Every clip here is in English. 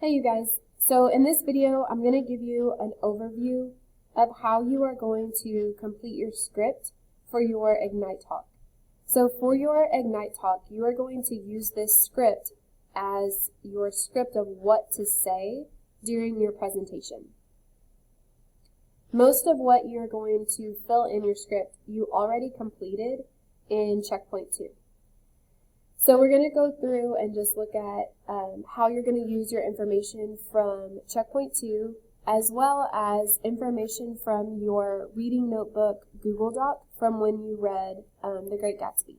Hey you guys, so in this video I'm going to give you an overview of how you are going to complete your script for your Ignite talk. So for your Ignite talk, you are going to use this script as your script of what to say during your presentation. Most of what you're going to fill in your script you already completed in checkpoint 2. So we're going to go through and just look at how you're going to use your information from checkpoint 2, as well as information from your reading notebook Google Doc from when you read The Great Gatsby.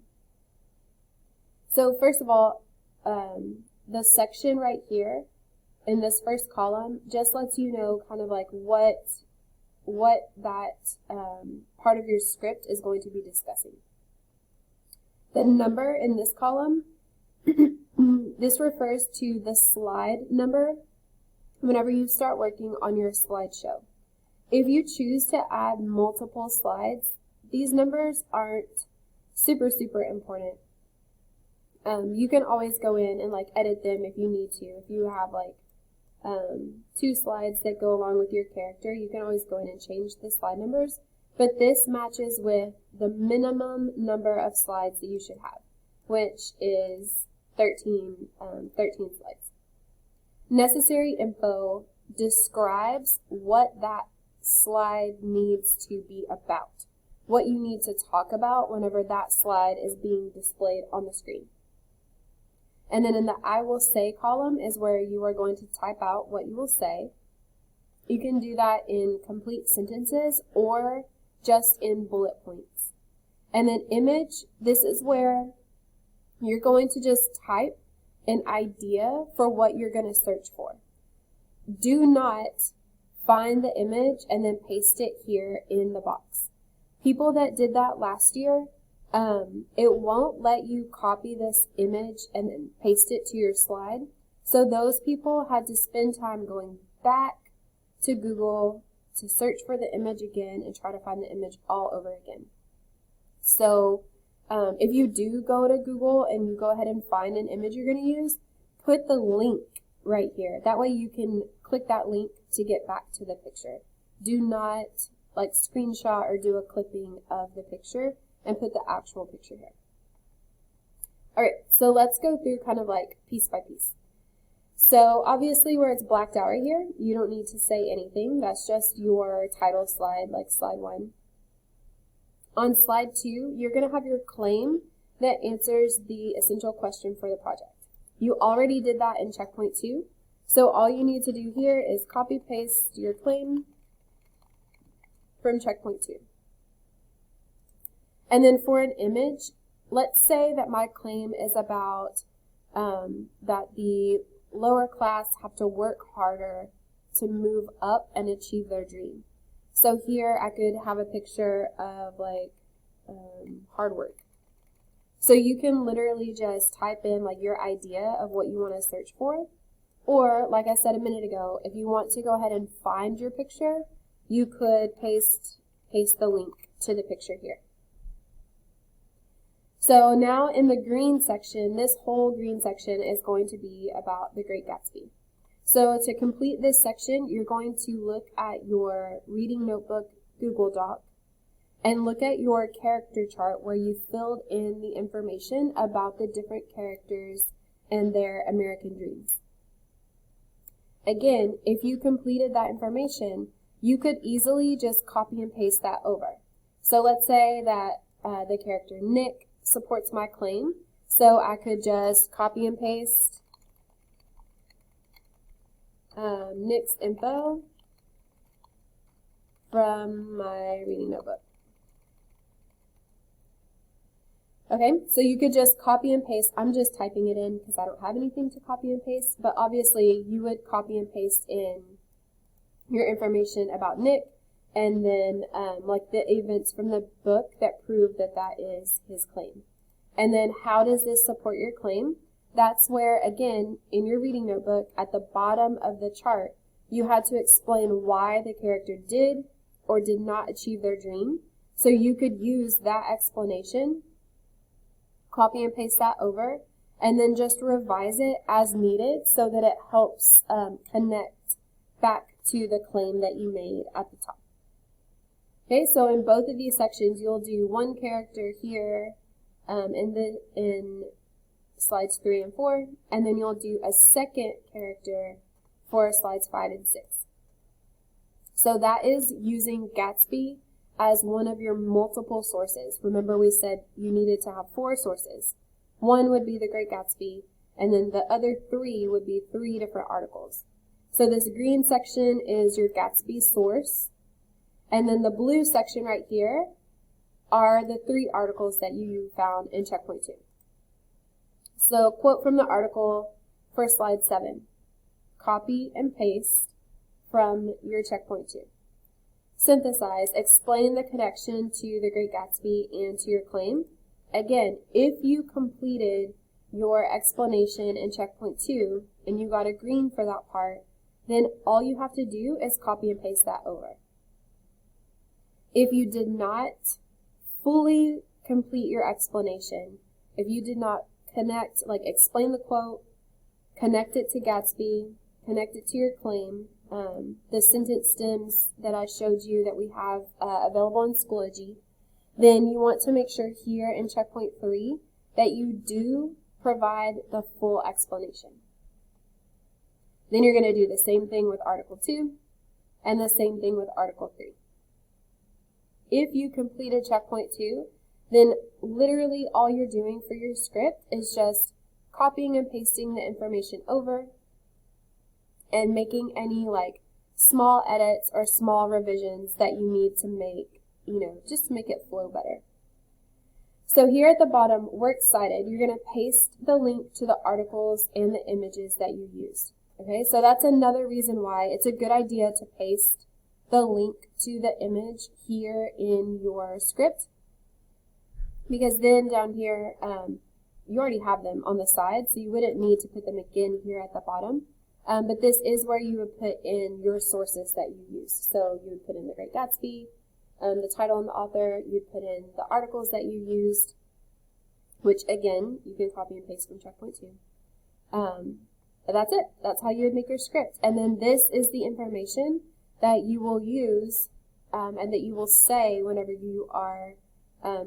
So first of all, the section right here in this first column just lets you know kind of like what that part of your script is going to be discussing. The number in this column, this refers to the slide number whenever you start working on your slideshow. If you choose to add multiple slides, these numbers aren't super important. You can always go in and like edit them if you need to. If you have like 2 slides that go along with your character, you can always go in and change the slide numbers. But this matches with the minimum number of slides that you should have, which is 13 slides. Necessary info describes what that slide needs to be about, what you need to talk about whenever that slide is being displayed on the screen. And then in the I will say column is where you are going to type out what you will say. You can do that in complete sentences or just in bullet points. And then image, this is where you're going to just type an idea for what you're going to search for. Do not find the image and then paste it here in the box. People that did that last year, it won't let you copy this image and then paste it to your slide. So those people had to spend time going back to Google to search for the image again and try to find the image all over again. So if you do go to Google and you go ahead and find an image you're going to use, put the link right here. That way you can click that link to get back to the picture. Do not like screenshot or do a clipping of the picture and put the actual picture here. Alright, so let's go through kind of like piece by piece. So obviously where it's blacked out right here, you don't need to say anything. That's just your title slide, like slide 1. On slide 2, you're going to have your claim that answers the essential question for the project. You already did that in checkpoint 2, so all you need to do here is copy paste your claim from checkpoint 2. And then for an image, let's say that my claim is about that the lower class have to work harder to move up and achieve their dream. So here I could have a picture of like hard work. So you can literally just type in like your idea of what you want to search for. Or like I said a minute ago, if you want to go ahead and find your picture, you could paste the link to the picture here. So now in the green section, this whole green section is going to be about The Great Gatsby. So to complete this section, you're going to look at your reading notebook Google Doc and look at your character chart where you filled in the information about the different characters and their American dreams. Again, if you completed that information, you could easily just copy and paste that over. So let's say that the character Nick supports my claim, so I could just copy and paste Nick's info from my reading notebook. Okay, so you could just copy and paste. I'm just typing it in because I don't have anything to copy and paste, but obviously you would copy and paste in your information about Nick and then like the events from the book that prove that that is his claim. And then how does this support your claim? That's where, again, in your reading notebook, at the bottom of the chart, you had to explain why the character did or did not achieve their dream. So you could use that explanation, copy and paste that over, and then just revise it as needed so that it helps connect back to the claim that you made at the top. Okay, so in both of these sections, you'll do one character here in slides 3 and 4, and then you'll do a second character for slides 5 and 6. So that is using Gatsby as one of your multiple sources. Remember, we said you needed to have 4 sources. One would be The Great Gatsby, and then the other 3 would be 3 different articles. So this green section is your Gatsby source, and then the blue section right here are the 3 articles that you found in checkpoint 2. So quote from the article for slide 7. Copy and paste from your checkpoint 2. Synthesize, explain the connection to The Great Gatsby and to your claim. Again, if you completed your explanation in checkpoint 2 and you got a green for that part, then all you have to do is copy and paste that over. If you did not fully complete your explanation, if you did not connect, like explain the quote, connect it to Gatsby, connect it to your claim, the sentence stems that I showed you that we have available in Schoology, then you want to make sure here in checkpoint 3 that you do provide the full explanation. Then you're going to do the same thing with Article 2 and the same thing with Article 3. If you completed checkpoint 2, then literally all you're doing for your script is just copying and pasting the information over and making any like small edits or small revisions that you need to make, just to make it flow better. So here at the bottom, Works Cited, you're going to paste the link to the articles and the images that you used. Okay, so that's another reason why it's a good idea to paste the link to the image here in your script, because then down here, you already have them on the side, so you wouldn't need to put them again here at the bottom. But this is where you would put in your sources that you used. So you would put in The Great Gatsby, the title and the author, you'd put in the articles that you used, which again, you can copy and paste from checkpoint 2. But that's it. That's how you would make your script. And then this is the information that you will use and that you will say whenever you are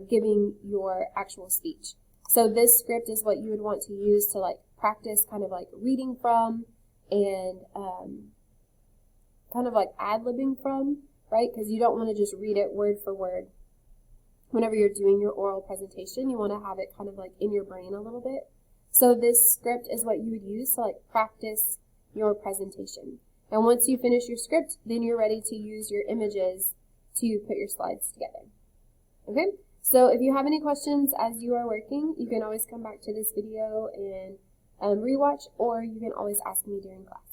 giving your actual speech. So this script is what you would want to use to like practice kind of like reading from and kind of like ad-libbing from, right? Because you don't want to just read it word for word. Whenever you're doing your oral presentation, you want to have it kind of like in your brain a little bit. So this script is what you would use to like practice your presentation. And once you finish your script, then you're ready to use your images to put your slides together. Okay? So if you have any questions as you are working, you can always come back to this video and rewatch, or you can always ask me during class.